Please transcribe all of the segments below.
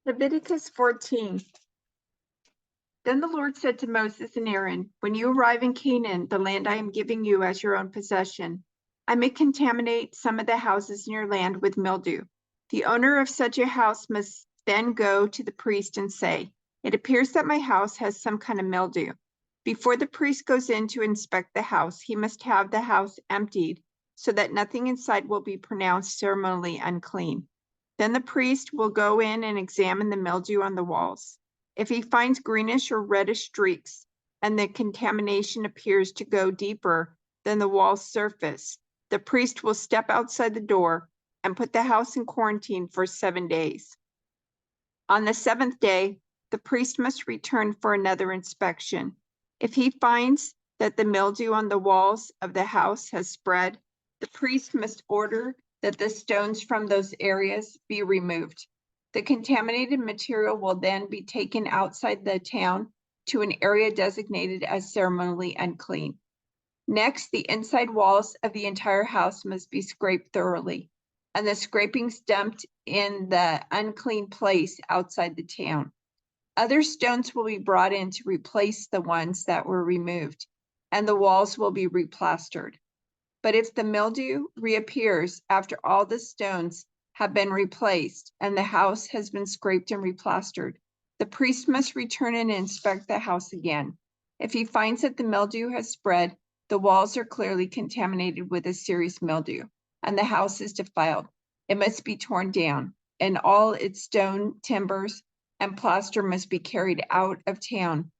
Leviticus 14. Then the Lord said to Moses and Aaron, when you arrive in Canaan, the land I am giving you as your own possession, I may contaminate some of the houses in your land with mildew. The owner of such a house must then go to the priest and say, it appears that my house has some kind of mildew. Before the priest goes in to inspect the house, he must have the house emptied so that nothing inside will be pronounced ceremonially unclean. Then the priest will go in and examine the mildew on the walls. If he finds greenish or reddish streaks and the contamination appears to go deeper than the wall's surface, the priest will step outside the door and put the house in quarantine for 7 days. On the 7th day, the priest must return for another inspection. If he finds that the mildew on the walls of the house has spread, the priest must order that the stones from those areas be removed. The contaminated material will then be taken outside the town to an area designated as ceremonially unclean. Next, the inside walls of the entire house must be scraped thoroughly, and the scrapings dumped in the unclean place outside the town. Other stones will be brought in to replace the ones that were removed, and the walls will be replastered. But if the mildew reappears after all the stones have been replaced and the house has been scraped and replastered, the priest must return and inspect the house again. If he finds that the mildew has spread, the walls are clearly contaminated with a serious mildew, and the house is defiled. It must be torn down, and all its stone, timbers, and plaster must be carried out of town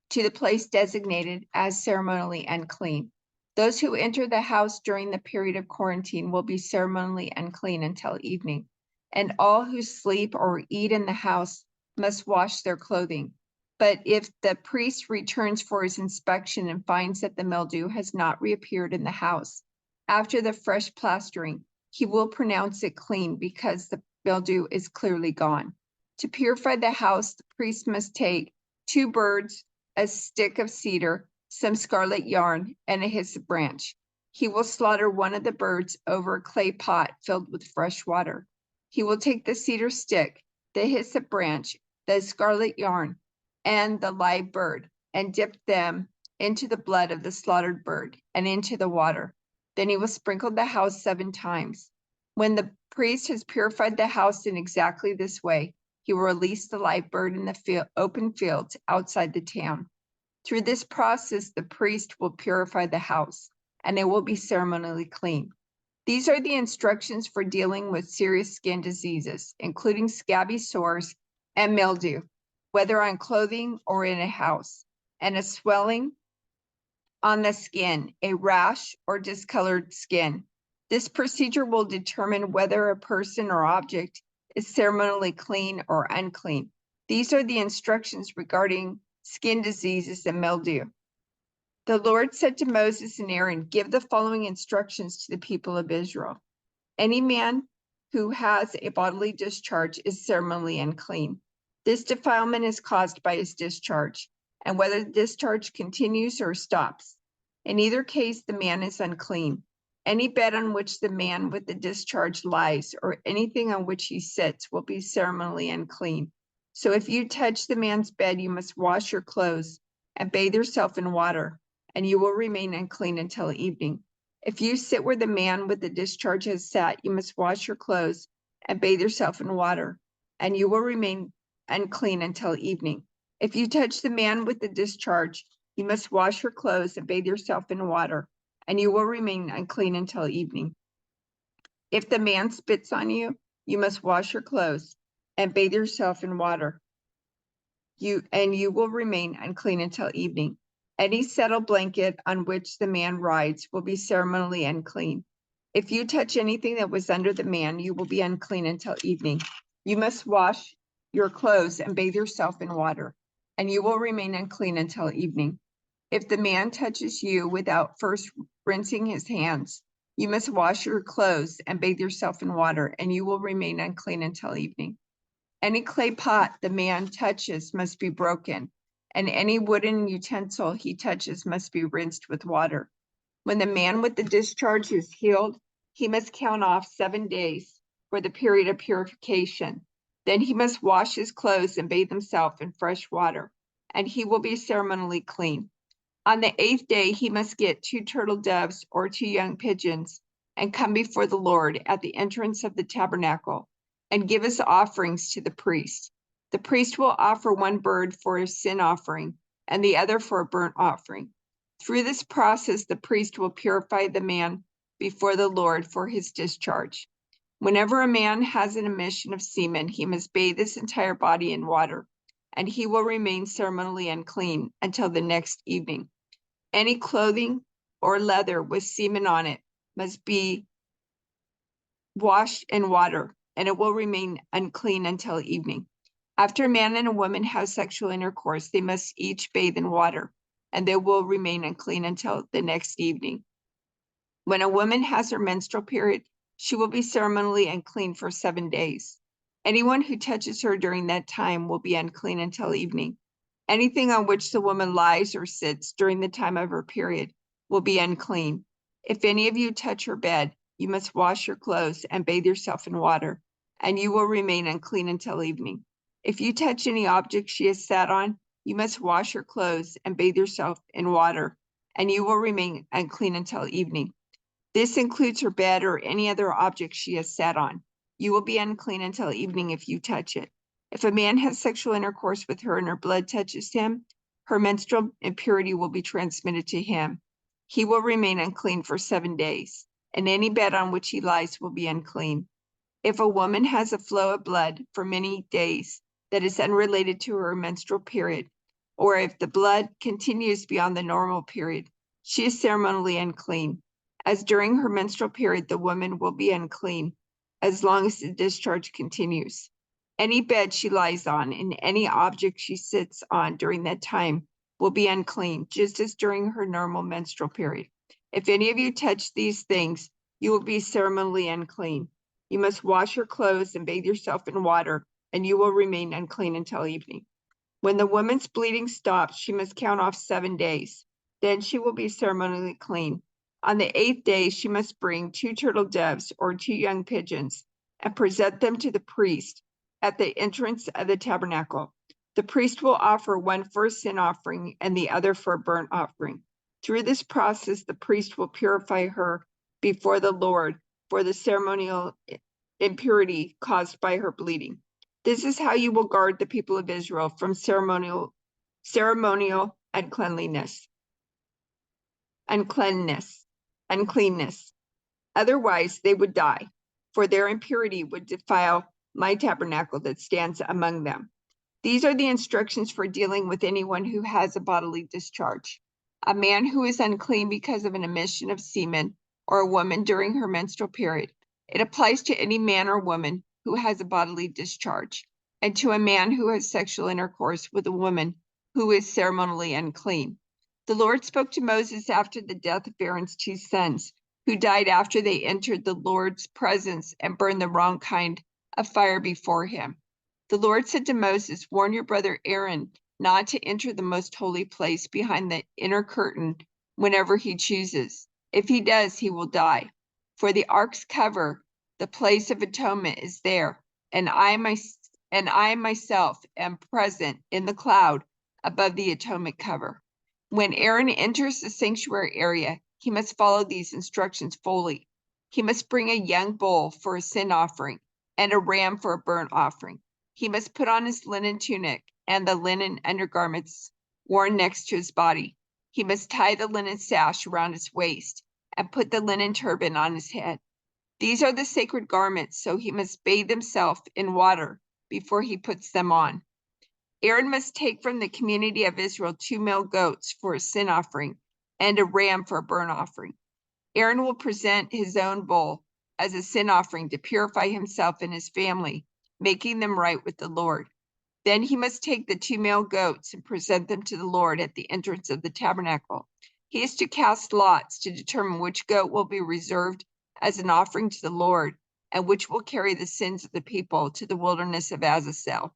to the place designated as ceremonially unclean. Those who enter the house during the period of quarantine will be ceremonially unclean until evening, and all who sleep or eat in the house must wash their clothing. But if the priest returns for his inspection and finds that the mildew has not reappeared in the house after the fresh plastering, he will pronounce it clean because the mildew is clearly gone. To purify the house, the priest must take 2 birds, a stick of cedar, some scarlet yarn, and a hyssop branch. He will slaughter one of the birds over a clay pot filled with fresh water. He will take the cedar stick, the hyssop branch, the scarlet yarn, and the live bird, and dip them into the blood of the slaughtered bird and into the water. Then he will sprinkle the house 7 times. When the priest has purified the house in exactly this way, he will release the live bird in the open fields outside the town. Through this process, the priest will purify the house, and it will be ceremonially clean. These are the instructions for dealing with serious skin diseases, including scabby sores and mildew, whether on clothing or in a house, and a swelling on the skin, a rash, or discolored skin. This procedure will determine whether a person or object is ceremonially clean or unclean. These are the instructions regarding skin diseases and mildew. The Lord said to Moses and Aaron, give the following instructions to the people of Israel. Any man who has a bodily discharge is ceremonially unclean. This defilement is caused by his discharge, and whether the discharge continues or stops. In either case, the man is unclean. Any bed on which the man with the discharge lies or anything on which he sits will be ceremonially unclean. So if you touch the man's bed, you must wash your clothes and bathe yourself in water, and you will remain unclean until evening. If you sit where the man with the discharge has sat, you must wash your clothes and bathe yourself in water, and you will remain unclean until evening. If you touch the man with the discharge, you must wash your clothes and bathe yourself in water, and you will remain unclean until evening. If the man spits on you, you must wash your clothes and bathe yourself in water. You will remain unclean until evening. Any settled blanket on which the man rides will be ceremonially unclean. If you touch anything that was under the man, you will be unclean until evening. You must wash your clothes and bathe yourself in water, and you will remain unclean until evening. If the man touches you without first rinsing his hands, you must wash your clothes and bathe yourself in water, and you will remain unclean until evening. Any clay pot the man touches must be broken, and any wooden utensil he touches must be rinsed with water. When the man with the discharge is healed, he must count off 7 days for the period of purification. Then he must wash his clothes and bathe himself in fresh water, and he will be ceremonially clean. On the 8th day, he must get 2 turtle doves or 2 young pigeons and come before the Lord at the entrance of the tabernacle and give his offerings to the priest. The priest will offer one bird for a sin offering and the other for a burnt offering. Through this process, the priest will purify the man before the Lord for his discharge. Whenever a man has an emission of semen, he must bathe his entire body in water, and he will remain ceremonially unclean until the next evening. Any clothing or leather with semen on it must be washed in water, and it will remain unclean until evening. After a man and a woman have sexual intercourse, they must each bathe in water, and they will remain unclean until the next evening. When a woman has her menstrual period, she will be ceremonially unclean for 7 days. Anyone who touches her during that time will be unclean until evening. Anything on which the woman lies or sits during the time of her period will be unclean. If any of you touch her bed, you must wash your clothes and bathe yourself in water, and you will remain unclean until evening. If you touch any object she has sat on, you must wash your clothes and bathe yourself in water, and you will remain unclean until evening. This includes her bed or any other object she has sat on. You will be unclean until evening if you touch it. If a man has sexual intercourse with her and her blood touches him, her menstrual impurity will be transmitted to him. He will remain unclean for 7 days, and any bed on which he lies will be unclean. If a woman has a flow of blood for many days that is unrelated to her menstrual period, or if the blood continues beyond the normal period, she is ceremonially unclean. As during her menstrual period, the woman will be unclean as long as the discharge continues. Any bed she lies on and any object she sits on during that time will be unclean, just as during her normal menstrual period. If any of you touch these things, you will be ceremonially unclean. You must wash your clothes and bathe yourself in water, and you will remain unclean until evening. When the woman's bleeding stops, she must count off 7 days. Then she will be ceremonially clean. On the 8th day, she must bring 2 turtle doves or 2 young pigeons and present them to the priest at the entrance of the tabernacle. The priest will offer one for a sin offering and the other for a burnt offering. Through this process, the priest will purify her before the Lord for the ceremonial impurity caused by her bleeding. This is how you will guard the people of Israel from ceremonial uncleanness. Otherwise, they would die, for their impurity would defile my tabernacle that stands among them. These are the instructions for dealing with anyone who has a bodily discharge. A man who is unclean because of an emission of semen, or a woman during her menstrual period. It applies to any man or woman who has a bodily discharge, and to a man who has sexual intercourse with a woman who is ceremonially unclean. The Lord spoke to Moses after the death of Aaron's 2 sons, who died after they entered the Lord's presence and burned the wrong kind of fire before him. The Lord said to Moses, warn your brother Aaron not to enter the most holy place behind the inner curtain whenever he chooses. If he does, he will die. For the ark's cover, the place of atonement, is there, and I myself am present in the cloud above the atonement cover. When Aaron enters the sanctuary area, he must follow these instructions fully. He must bring a young bull for a sin offering and a ram for a burnt offering. He must put on his linen tunic and the linen undergarments worn next to his body. He must tie the linen sash around his waist and put the linen turban on his head. These are the sacred garments, so he must bathe himself in water before he puts them on. Aaron must take from the community of Israel 2 male goats for a sin offering and a ram for a burnt offering. Aaron will present his own bull as a sin offering to purify himself and his family, making them right with the Lord. Then he must take the 2 male goats and present them to the Lord at the entrance of the tabernacle. He is to cast lots to determine which goat will be reserved as an offering to the Lord and which will carry the sins of the people to the wilderness of Azazel.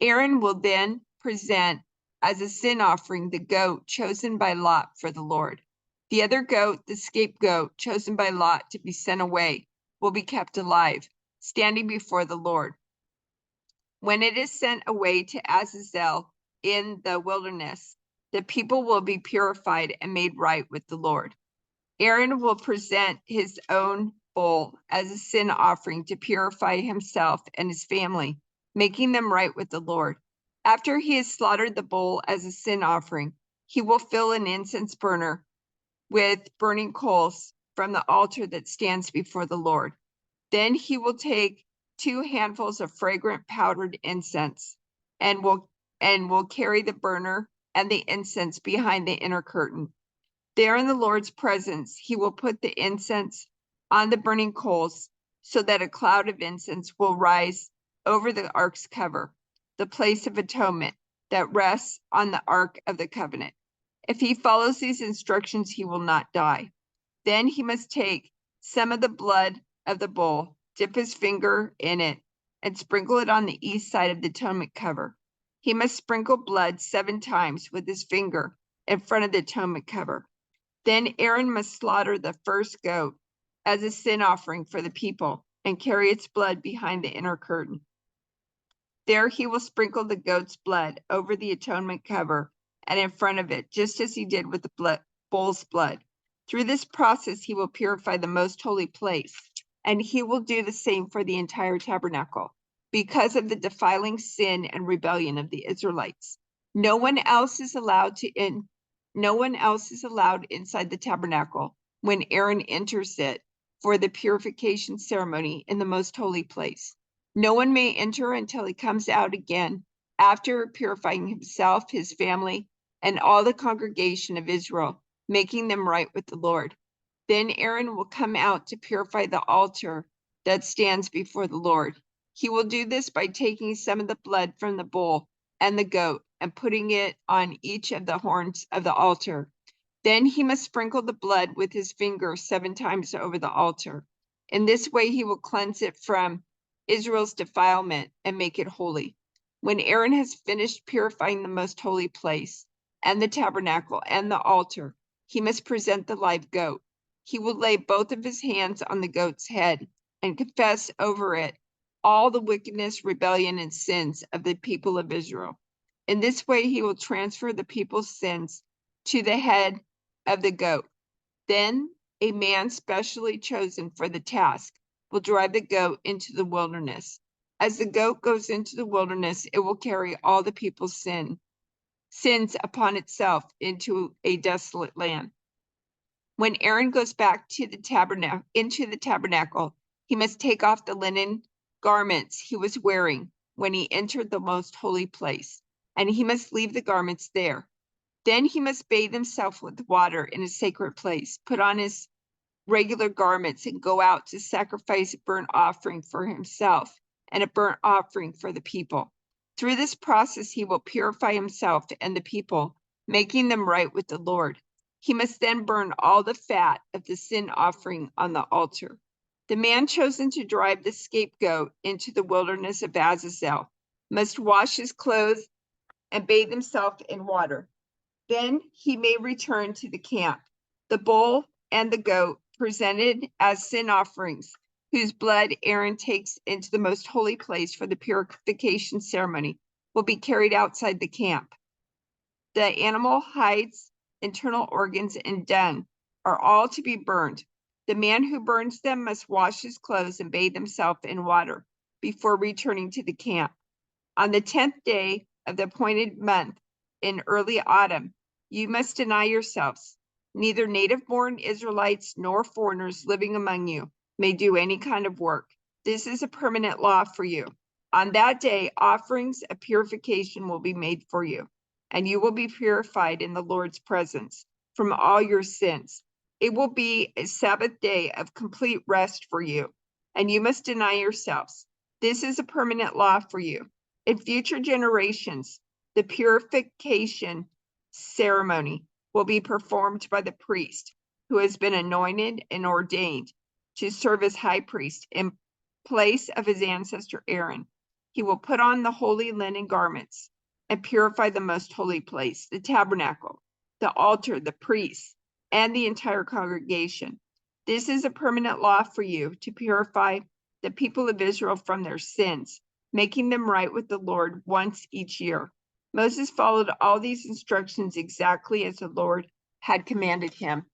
Aaron will then present as a sin offering the goat chosen by lot for the Lord. The other goat, the scapegoat, chosen by lot to be sent away, will be kept alive, standing before the Lord. When it is sent away to Azazel in the wilderness, the people will be purified and made right with the Lord. Aaron will present his own bull as a sin offering to purify himself and his family, making them right with the Lord. After he has slaughtered the bull as a sin offering, he will fill an incense burner with burning coals from the altar that stands before the Lord. Then he will take 2 handfuls of fragrant powdered incense and will carry the burner and the incense behind the inner curtain. There in the Lord's presence, he will put the incense on the burning coals so that a cloud of incense will rise over the ark's cover, the place of atonement that rests on the ark of the covenant. If he follows these instructions, he will not die. Then he must take some of the blood of the bull, dip his finger in it, and sprinkle it on the east side of the atonement cover. He must sprinkle blood 7 times with his finger in front of the atonement cover. Then Aaron must slaughter the first goat as a sin offering for the people and carry its blood behind the inner curtain. There he will sprinkle the goat's blood over the atonement cover and in front of it, just as he did with the bull's blood. Through this process, he will purify the most holy place, and he will do the same for the entire tabernacle because of the defiling sin and rebellion of the Israelites. No one else is allowed inside the tabernacle when Aaron enters it for the purification ceremony in the most holy place. No one may enter until he comes out again after purifying himself, his family, and all the congregation of Israel, making them right with the Lord. Then Aaron will come out to purify the altar that stands before the Lord. He will do this by taking some of the blood from the bull and the goat and putting it on each of the horns of the altar. Then he must sprinkle the blood with his finger 7 times over the altar. In this way, he will cleanse it from Israel's defilement and make it holy. When Aaron has finished purifying the most holy place and the tabernacle and the altar, he must present the live goat. He will lay both of his hands on the goat's head and confess over it all the wickedness, rebellion, and sins of the people of Israel. In this way, he will transfer the people's sins to the head of the goat. Then a man specially chosen for the task will drive the goat into the wilderness. As the goat goes into the wilderness, it will carry all the people's sins upon itself into a desolate land. When Aaron goes back to the tabernacle, he must take off the linen garments he was wearing when he entered the most holy place, and he must leave the garments there. Then he must bathe himself with water in a sacred place, put on his regular garments, and go out to sacrifice a burnt offering for himself and a burnt offering for the people. Through this process, he will purify himself and the people, making them right with the Lord. He must then burn all the fat of the sin offering on the altar. The man chosen to drive the scapegoat into the wilderness of Azazel must wash his clothes and bathe himself in water. Then he may return to the camp. The bull and the goat presented as sin offerings, whose blood Aaron takes into the most holy place for the purification ceremony, will be carried outside the camp. The animal hides, internal organs, and dung are all to be burned. The man who burns them must wash his clothes and bathe himself in water before returning to the camp. On the 10th day of the appointed month in early autumn, you must deny yourselves. Neither native-born Israelites nor foreigners living among you may do any kind of work. This is a permanent law for you. On that day, offerings of purification will be made for you, and you will be purified in the Lord's presence from all your sins. It will be a Sabbath day of complete rest for you, and you must deny yourselves. This is a permanent law for you. In future generations, the purification ceremony will be performed by the priest who has been anointed and ordained to serve as high priest in place of his ancestor Aaron. He will put on the holy linen garments and purify the most holy place, the tabernacle, the altar, the priests, and the entire congregation. This is a permanent law for you to purify the people of Israel from their sins. making them right with the Lord once each year. Moses followed all these instructions exactly as the Lord had commanded him.